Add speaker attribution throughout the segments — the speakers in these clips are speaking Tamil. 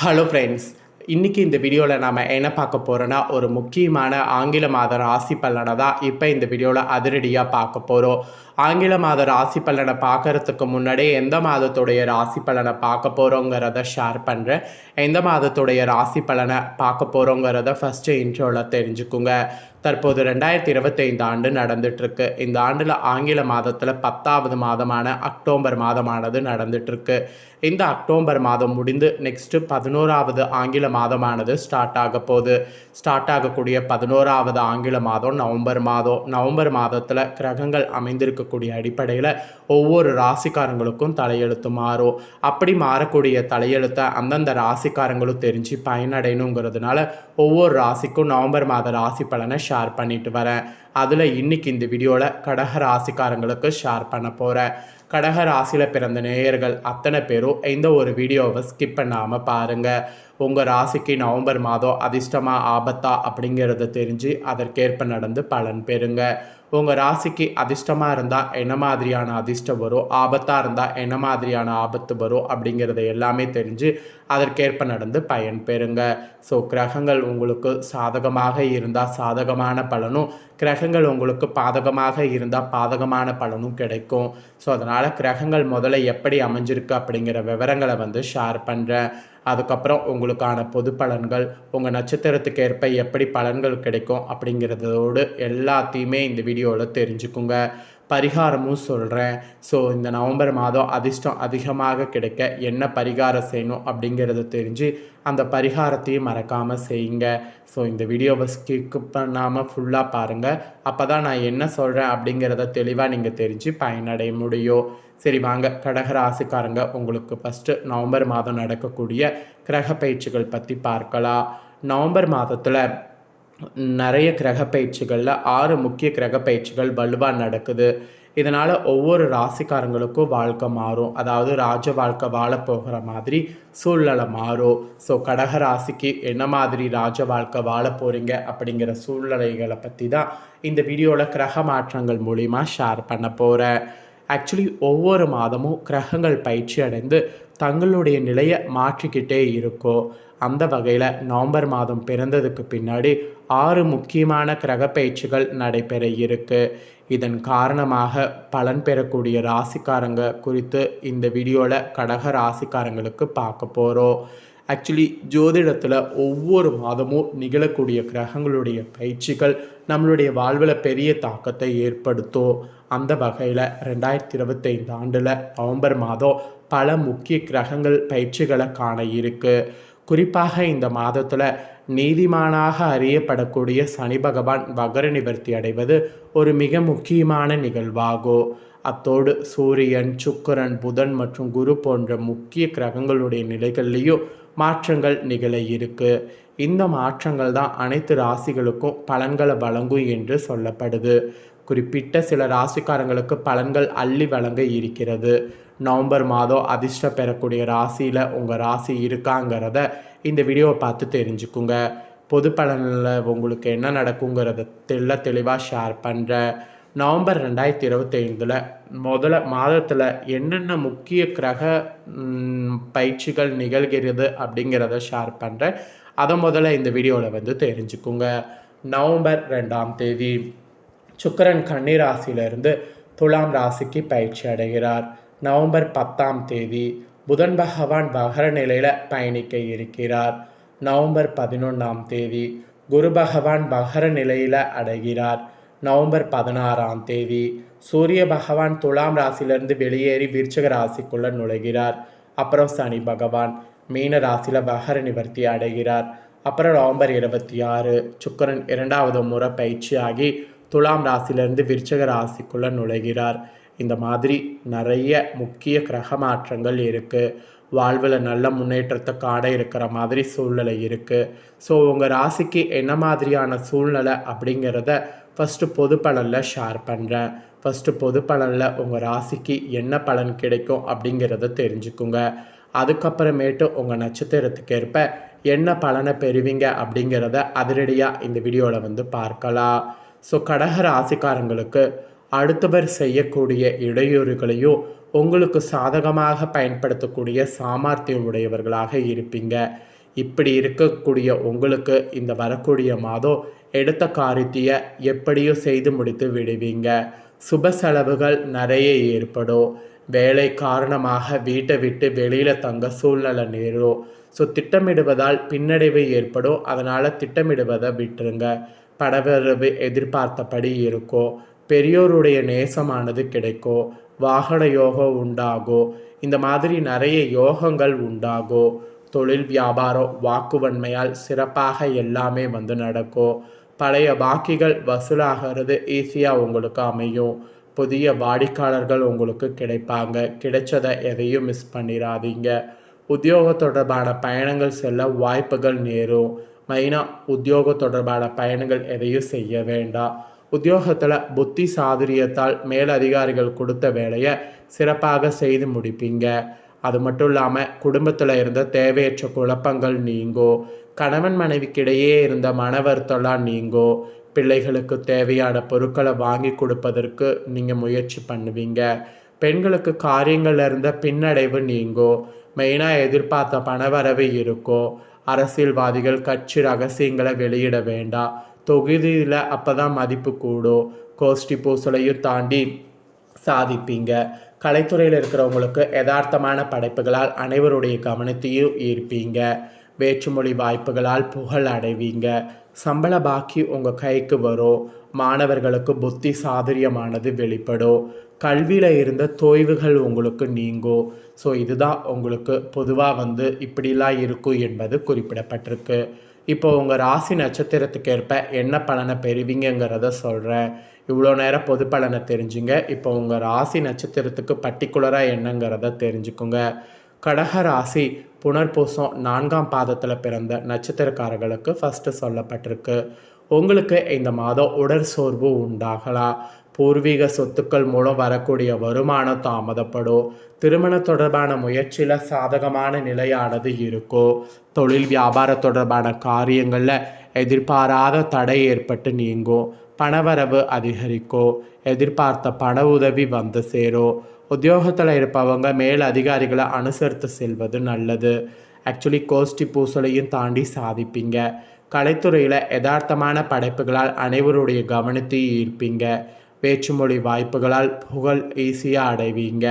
Speaker 1: ஹலோ ஃப்ரெண்ட்ஸ், இன்றைக்கி இந்த வீடியோவில் நாம் என்ன பார்க்க போகிறோன்னா, ஒரு முக்கியமான ஆங்கில மாத ராசி பலனை தான் இப்போ இந்த வீடியோவில் அதிரடியாக பார்க்க போகிறோம். ஆங்கில மாத ராசி பலனை பார்க்குறதுக்கு முன்னாடியே எந்த மாதத்துடைய ராசி பலனை பார்க்க போகிறோங்கிறத ஷேர் பண்ணுறேன். எந்த மாதத்துடைய ராசி பலனை பார்க்க போகிறோங்கிறத ஃபஸ்ட்டு இன்ட்ரோவில் தெரிஞ்சுக்குங்க. தற்போது 2025 ஆண்டு நடந்துகிட்ருக்கு. இந்த ஆண்டில் ஆங்கில மாதத்தில் 10வது மாதமான அக்டோபர் மாதமானது நடந்துகிட்ருக்கு. இந்த அக்டோபர் மாதம் முடிந்து நெக்ஸ்ட்டு 11வது ஆங்கில மாதமானது ஸ்டார்ட் ஆக போகுது. ஸ்டார்ட் ஆகக்கூடிய 11வது ஆங்கில மாதம் நவம்பர் மாதம். நவம்பர் மாதத்தில் கிரகங்கள் அமைந்திருக்கக்கூடிய அடிப்படையில் ஒவ்வொரு ராசிக்காரங்களுக்கும் தலையெழுத்து மாறும். அப்படி மாறக்கூடிய தலையெழுத்தை அந்தந்த ராசிக்காரங்களும் தெரிஞ்சு பயனடையணுங்கிறதுனால ஒவ்வொரு ராசிக்கும் நவம்பர் மாத ராசி பலனை ஷேர் பண்ணிட்டு வரேன். அதில் இன்றைக்கி இந்த வீடியோவில் கடக ராசிக்காரங்களுக்கு ஷேர் பண்ண போகிறேன். கடக ராசியில் பிறந்த நேயர்கள் அத்தனை பேரும் இந்த ஒரு வீடியோவை ஸ்கிப் பண்ணாமல் பாருங்கள். உங்கள் ராசிக்கு நவம்பர் மாதம் அதிர்ஷ்டமாக ஆபத்தா அப்படிங்கிறத தெரிஞ்சு அதற்கேற்ப நடந்து பலன் பெறுங்க. உங்கள் ராசிக்கு அதிர்ஷ்டமாக இருந்தால் என்ன மாதிரியான அதிர்ஷ்டம் வரும், ஆபத்தாக இருந்தால் என்ன மாதிரியான ஆபத்து வரும் அப்படிங்கிறத எல்லாமே தெரிஞ்சு அதற்கேற்ப நடந்து பயன் பெறுங்க. ஸோ கிரகங்கள் உங்களுக்கு சாதகமாக இருந்தால் சாதகமான பலனும், கிரகங்கள் உங்களுக்கு பாதகமாக இருந்தால் பாதகமான பலனும் கிடைக்கும். ஸோ அதனால் கிரகங்கள் முதல்ல எப்படி அமைஞ்சிருக்கு அப்படிங்கிற விவரங்களை ஷேர் பண்ணுறேன். அதுக்கப்புறம் உங்களுக்கான பொது பலன்கள், உங்கள் நட்சத்திரத்துக்கு ஏற்ப எப்படி பலன்கள் கிடைக்கும் அப்படிங்கிறதோடு எல்லாத்தையுமே இந்த வீடியோவில் தெரிஞ்சுக்குங்க. பரிகாரமும் சொல்கிறேன். ஸோ இந்த நவம்பர் மாதம் அதிர்ஷ்டம் அதிகமாக கிடைக்க என்ன பரிகாரம் செய்யணும் அப்படிங்கிறத தெரிஞ்சு அந்த பரிகாரத்தையும் மறக்காமல் செய்யுங்க. ஸோ இந்த வீடியோவை ஸ்கிப் பண்ணாமல் ஃபுல்லாக பாருங்கள். அப்போ தான் நான் என்ன சொல்கிறேன் அப்படிங்கிறத தெளிவாக நீங்கள் தெரிஞ்சு பயனடைய முடியும். சரி வாங்க, கடக ராசிக்காரங்க, உங்களுக்கு ஃபஸ்ட்டு நவம்பர் மாதம் நடக்கக்கூடிய கிரக பயிற்சிகள் பற்றி பார்க்கலாம். நவம்பர் மாதத்தில் நிறைய கிரக பயிற்சிகளில் 6 முக்கிய கிரக பயிற்சிகள் வலுவாக நடக்குது. இதனால் ஒவ்வொரு ராசிக்காரங்களுக்கும் வாழ்க்கை மாறும். அதாவது ராஜ வாழ்க்கை வாழ போகிற மாதிரி சூழ்நிலை மாறும். ஸோ கடக ராசிக்கு என்ன மாதிரி ராஜ வாழ்க்கை வாழ போகிறீங்க அப்படிங்கிற சூழ்நிலைகளை பற்றி தான் இந்த வீடியோவில் கிரக மாற்றங்கள் மூலிமா ஷேர் பண்ண போகிறேன். ஆக்சுவலி ஒவ்வொரு மாதமும் கிரகங்கள் பயிற்சி அடைந்து தங்களுடைய நிலையை மாற்றிக்கிட்டே இருக்கும். அந்த வகையில் நவம்பர் மாதம் பிறந்ததுக்கு பின்னாடி 6 முக்கியமான கிரக பயிற்சிகள் நடைபெற இருக்கு. இதன் காரணமாக பலன் பெறக்கூடிய ராசிக்காரங்க குறித்து இந்த வீடியோவில் கடக ராசிக்காரங்களுக்கு பார்க்க போகிறோம். ஆக்சுவலி ஜோதிடத்தில் ஒவ்வொரு மாதமும் நிகழக்கூடிய கிரகங்களுடைய பயிற்சிகள் நம்மளுடைய வாழ்வில் பெரிய தாக்கத்தை ஏற்படுத்தும். அந்த வகையில் 2025 ஆண்டில் நவம்பர் மாதம் பல முக்கிய கிரகங்கள் பயிற்சிகளை காண இருக்குது. குறிப்பாக இந்த மாதத்தில் நீதிமானாக அறியப்படக்கூடிய சனி பகவான் வக்ர நிவர்த்தி அடைவது ஒரு மிக முக்கியமான நிகழ்வாகும். அத்தோடு சூரியன், சுக்கிரன், புதன் மற்றும் குரு போன்ற முக்கிய கிரகங்களுடைய நிலைகள்லேயும் மாற்றங்கள் நிகழ இருக்கு. இந்த மாற்றங்கள் தான் அனைத்து ராசிகளுக்கும் பலன்களை வழங்கும் என்று சொல்லப்படுது. குறிப்பிட்ட சில ராசிக்காரங்களுக்கு பலன்கள் அள்ளி வழங்க இருக்கிறது. நவம்பர் மாதம் அதிர்ஷ்டம் பெறக்கூடிய ராசியில் உங்கள் ராசி இருக்காங்கிறத இந்த வீடியோவை பார்த்து தெரிஞ்சுக்குங்க. பொது பலனில் உங்களுக்கு என்ன நடக்குங்கிறத தெளிவாக ஷேர் பண்ணுறேன். நவம்பர் 2025 முதல்ல மாதத்தில் என்னென்ன முக்கிய கிரக பயிற்சிகள் நிகழ்கிறது அப்படிங்கிறத ஷேர் பண்ணுறேன். அதை முதல்ல இந்த வீடியோவில் தெரிஞ்சுக்குங்க. நவம்பர் 2ஆம் தேதி சுக்கிரன் கன்னி ராசியிலிருந்து துலாம் ராசிக்கு பயிற்சி அடைகிறார். நவம்பர் 10ஆம் தேதி புதன் பகவான் வக்ர நிலையில் பயணிக்க இருக்கிறார். நவம்பர் 11ஆம் தேதி குரு பகவான் வக்ர நிலையில் அடைகிறார். நவம்பர் 16ஆம் தேதி சூரிய பகவான் துலாம் ராசியிலிருந்து வெளியேறி விருச்சிக ராசிக்குள்ளே நுழைகிறார். அப்புறம் சனி பகவான் மீன ராசியில் வக்ர நிவர்த்தி அடைகிறார். அப்புறம் நவம்பர் 26 சுக்கிரன் 2வது முறை பயிற்சியாகி துலாம் ராசியிலிருந்து விருச்சிக ராசிக்குள்ளே நுழைகிறார். இந்த மாதிரி நிறைய முக்கிய கிரக மாற்றங்கள் இருக்குது. வாழ்வில் நல்ல முன்னேற்றத்தை காண இருக்கிற மாதிரி சூழ்நிலை இருக்குது. ஸோ உங்கள் ராசிக்கு என்ன மாதிரியான சூழ்நிலை அப்படிங்கிறத ஃபஸ்ட்டு பொது பலனில் ஷேர் பண்ணுறேன். ஃபஸ்ட்டு பொது பலனில் உங்கள் ராசிக்கு என்ன பலன் கிடைக்கும் அப்படிங்கிறத தெரிஞ்சுக்குங்க. அதுக்கப்புறமேட்டு உங்கள் நட்சத்திரத்துக்கு ஏற்ப என்ன பலனை பெறுவீங்க அப்படிங்கிறத அதிரடியாக இந்த வீடியோவில் பார்க்கலாம். ஸோ கடக ராசிக்காரங்களுக்கு அடுத்தவர் செய்யக்கூடிய இடையூறுகளையும் உங்களுக்கு சாதகமாக பயன்படுத்தக்கூடிய சாமர்த்தியம் உடையவர்களாக இருப்பீங்க. இப்படி இருக்கக்கூடிய உங்களுக்கு இந்த வரக்கூடிய மாதம் எடுத்த காரியத்தை எப்படியோ செய்து முடித்து விடுவீங்க. சுப செலவுகள் நிறைய ஏற்படும். வேலை காரணமாக வீட்டை விட்டு வெளியில் தங்க சூழ்நிலை நேரும். ஸோ திட்டமிடுவதால் பின்னடைவு ஏற்படும். அதனால் திட்டமிடுவதை விட்டுருங்க. பணவரவு எதிர்பார்த்தபடி இருக்கும். பெரியோருடைய நேசமானது கிடைக்கும். வாகன யோகம் உண்டாகும். இந்த மாதிரி நிறைய யோகங்கள் உண்டாகும். தொழில் வியாபாரம் வாக்குவன்மையால் சிறப்பாக எல்லாமே நடக்கும். பழைய பாக்கிகள் வசூலாகிறது ஈஸியாக உங்களுக்கு அமையும். புதிய வாடிக்கையாளர்கள் உங்களுக்கு கிடைப்பாங்க. கிடைச்சதை எதையும் மிஸ் பண்ணிடாதீங்க. உத்தியோக தொடர்பான பயணங்கள் செல்ல வாய்ப்புகள் நேரும். மெயினாக உத்தியோக தொடர்பான பயணங்கள் எதையும் செய்ய வேண்டாம். உத்தியோகத்தில் புத்தி சாதுரியத்தால் மேலதிகாரிகள் கொடுத்த வேலையை சிறப்பாக செய்து முடிப்பீங்க. அது மட்டும் இல்லாமல் குடும்பத்தில் இருந்த தேவையற்ற குழப்பங்கள் நீங்கும். கணவன் மனைவிக்கிடையே இருந்த மன வருத்தம்லாம் நீங்கும். பிள்ளைகளுக்கு தேவையான பொருட்களை வாங்கி கொடுப்பதற்கு நீங்கள் முயற்சி பண்ணுவீங்க. பெண்களுக்கு காரியங்களில் இருந்த பின்னடைவு நீங்கும். மெயினாக எதிர்பார்த்த பணவரவு இருக்கும். அரசியல்வாதிகள் கட்சி ரகசியங்களை வெளியிட வேண்டாம். தொகுதியில் அப்போ தான் மதிப்பு கூடும். கோஷ்டி பூசலையும் தாண்டி சாதிப்பீங்க. கலைத்துறையில் இருக்கிறவங்களுக்கு யதார்த்தமான படைப்புகளால் அனைவருடைய கவனத்தையும் ஈர்ப்பீங்க. வேற்றுமொழி வாய்ப்புகளால் புகழ் அடைவீங்க. சம்பள பாக்கி உங்கள் கைக்கு வரும். மாணவர்களுக்கு புத்தி சாதுரியமானது வெளிப்படும். கல்வியில் இருந்த தொய்வுகள் உங்களுக்கு நீங்கும். ஸோ இதுதான் உங்களுக்கு பொதுவாக இப்படிலாம் இருக்கும் என்பது குறிப்பிடப்பட்டிருக்கு. இப்போ உங்கள் ராசி நட்சத்திரத்துக்கு ஏற்ப என்ன பலனை பெறுவீங்கிறத சொல்கிறேன். இவ்வளோ நேரம் பொது பலனை தெரிஞ்சுங்க. இப்போ உங்கள் ராசி நட்சத்திரத்துக்கு பர்டிகுலராக என்னங்கிறத தெரிஞ்சுக்குங்க. கடக ராசி புனர்பூசம் 4ஆம் பாதத்தில் பிறந்த நட்சத்திரக்காரர்களுக்கு ஃபஸ்ட்டு சொல்லப்பட்டிருக்கு. உங்களுக்கு இந்த மாதம் உடற் சோர்வு உண்டாகலாம். பூர்வீக சொத்துக்கள் மூலம் வரக்கூடிய வருமானம் தாமதப்படும். திருமண தொடர்பான முயற்சியில் சாதகமான நிலையானது இருக்கும். தொழில் வியாபார தொடர்பான காரியங்களில் எதிர்பாராத தடை ஏற்பட்டு நீங்கும். பணவரவு அதிகரிக்கும். எதிர்பார்த்த பண உதவி சேரும். உத்தியோகத்தில் இருப்பவங்க மேல் அதிகாரிகளை அனுசரித்து செல்வது நல்லது. ஆக்சுவலி கோஷ்டி பூசலையும் தாண்டி சாதிப்பீங்க. கலைத்துறையில் யதார்த்தமான படைப்புகளால் அனைவருடைய கவனத்தை ஈர்ப்பீங்க. வேற்றுமொழி வாய்ப்புகளால் புகழ் ஈஸியாக அடைவீங்க.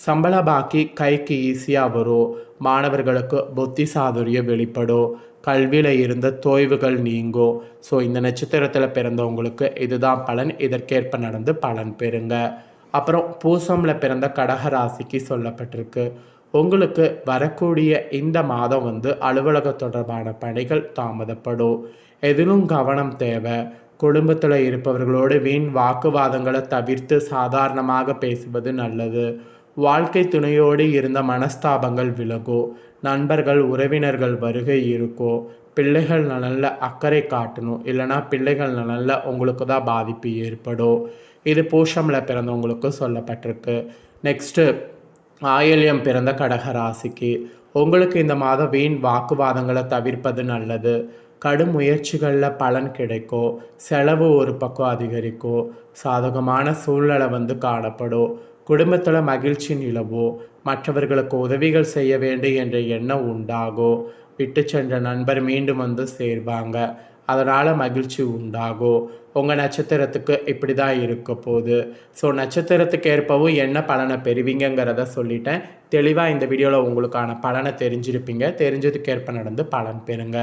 Speaker 1: சம்பள பாக்கி கைக்கு ஈஸியாக வரும். மாணவர்களுக்கு புத்தி சாதுரியம் வெளிப்படும். கல்வியில் இருந்த தொய்வுகள் நீங்கும். ஸோ இந்த நட்சத்திரத்தில் பிறந்தவங்களுக்கு இதுதான் பலன். இதற்கேற்ப நடந்து பலன் பெறுங்க. அப்புறம் பூசமில் பிறந்த கடக ராசிக்கு சொல்லப்பட்டிருக்கு. உங்களுக்கு வரக்கூடிய இந்த மாதம் அலுவலக தொடர்பான பணிகள் தாமதப்படும். எதிலும் கவனம் தேவை. குடும்பத்தில் இருப்பவர்களோடு வீண் வாக்குவாதங்களை தவிர்த்து சாதாரணமாக பேசுவது நல்லது. வாழ்க்கை துணையோடு இருந்த மனஸ்தாபங்கள் விலகும். நண்பர்கள் உறவினர்கள் வருகை இருக்கும். பிள்ளைகள் நலனில் அக்கறை காட்டணும். இல்லைனா பிள்ளைகள் நலனில் உங்களுக்கு தான் பாதிப்பு ஏற்படும். இது பூஷமில் பிறந்தவங்களுக்கு சொல்லப்பட்டிருக்கு. நெக்ஸ்ட்டு ஆயில்யம் பிறந்த கடக ராசிக்கு உங்களுக்கு இந்த மாதம் வீண் வாக்குவாதங்களை தவிர்ப்பது நல்லது. கடும் முயற்சிகளில் பலன் கிடைக்கும். செலவு ஒரு பக்கம் அதிகரிக்கும். சாதகமான சூழ்நிலை காணப்படும். குடும்பத்தில் மகிழ்ச்சி நிலவும். மற்றவர்களுக்கு உதவிகள் செய்ய வேண்டும் என்ற எண்ணம் உண்டாகும். விட்டு சென்ற நண்பர் மீண்டும் சேர்வாங்க. அதனால் மகிழ்ச்சி உண்டாகும். உங்கள் நட்சத்திரத்துக்கு இப்படி தான் இருக்க போகுது. ஸோ நட்சத்திரத்துக்கு ஏற்பவும் என்ன பலனை பெறுவீங்கிறத சொல்லிட்டேன். தெளிவாக இந்த வீடியோவில் உங்களுக்கான பலனை தெரிஞ்சிருப்பீங்க. தெரிஞ்சதுக்கேற்ப நடந்து பலன் பெறுங்க.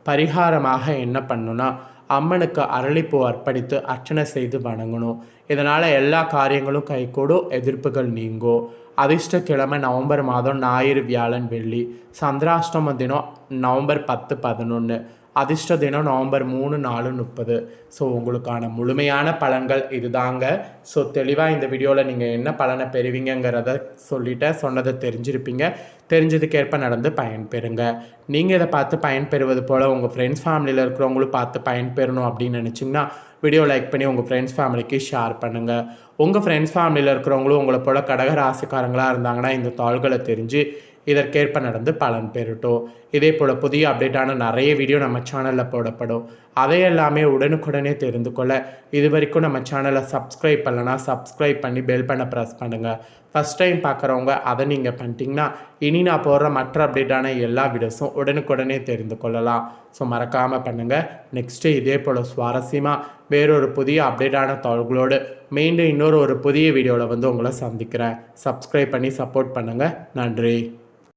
Speaker 1: பரிகாரமாக என்ன பண்ணணும்னா, அம்மனுக்கு அரளிப்பூ அர்ப்பணித்து அர்ச்சனை செய்து வணங்கணும். இதனால் எல்லா காரியங்களும் கைகூடும். எதிர்ப்புகள் நீங்கும். அதிர்ஷ்ட கிழமை நவம்பர் மாதம் ஞாயிறு, வியாழன், வெள்ளி. சந்திராஷ்டம தினம் நவம்பர் 10, 11. அதிர்ஷ்ட தினம் நவம்பர் 3, 4, 30. ஸோ உங்களுக்கான முழுமையான பலன்கள் இதுதாங்க. ஸோ தெளிவாக இந்த வீடியோவில் நீங்கள் என்ன பலனை பெறுவீங்கிறத சொன்னதை தெரிஞ்சிருப்பீங்க. தெரிஞ்சதுக்கேற்ப நடந்து பயன்பெறுங்க. நீங்கள் இதை பார்த்து பயன்பெறுவது போல் உங்கள் ஃப்ரெண்ட்ஸ் ஃபேமிலியில் இருக்கிறவங்களும் பார்த்து பயன்பெறணும் அப்படின்னு நினச்சிங்கன்னா வீடியோ லைக் பண்ணி உங்கள் ஃப்ரெண்ட்ஸ் ஃபேமிலிக்கு ஷேர் பண்ணுங்கள். உங்கள் ஃப்ரெண்ட்ஸ் ஃபேமிலியில் இருக்கிறவங்களும் உங்களை போல் கடக ராசிக்காரங்களாக இருந்தாங்கன்னா இந்த தாள்களை தெரிஞ்சு இதற்கேற்ப நடந்து பலன் பெறட்டும். இதே போல் புதிய அப்டேட்டான நிறைய வீடியோ நம்ம சேனலில் போடப்படும். அதையெல்லாமே உடனுக்குடனே தெரிந்து கொள்ள இது வரைக்கும் நம்ம சேனலை சப்ஸ்கிரைப் பண்ணலன்னா சப்ஸ்கிரைப் பண்ணி பெல் பண்ண ப்ரெஸ் பண்ணுங்கள். ஃபஸ்ட் டைம் பார்க்குறவங்க அதை நீங்கள் பண்ணிட்டீங்கன்னா இனி நான் போடுற மற்ற அப்டேட்டான எல்லா வீடியோஸும் உடனுக்குடனே தெரிந்து கொள்ளலாம். ஸோ மறக்காமல் பண்ணுங்கள். நெக்ஸ்ட்டு இதே போல் சுவாரஸ்யமாக வேறொரு புதிய அப்டேட்டான தகவல்களோடு மீண்டும் இன்னொரு புதிய வீடியோவில் உங்களை சந்திக்கிறேன். சப்ஸ்கிரைப் பண்ணி சப்போர்ட் பண்ணுங்கள். நன்றி.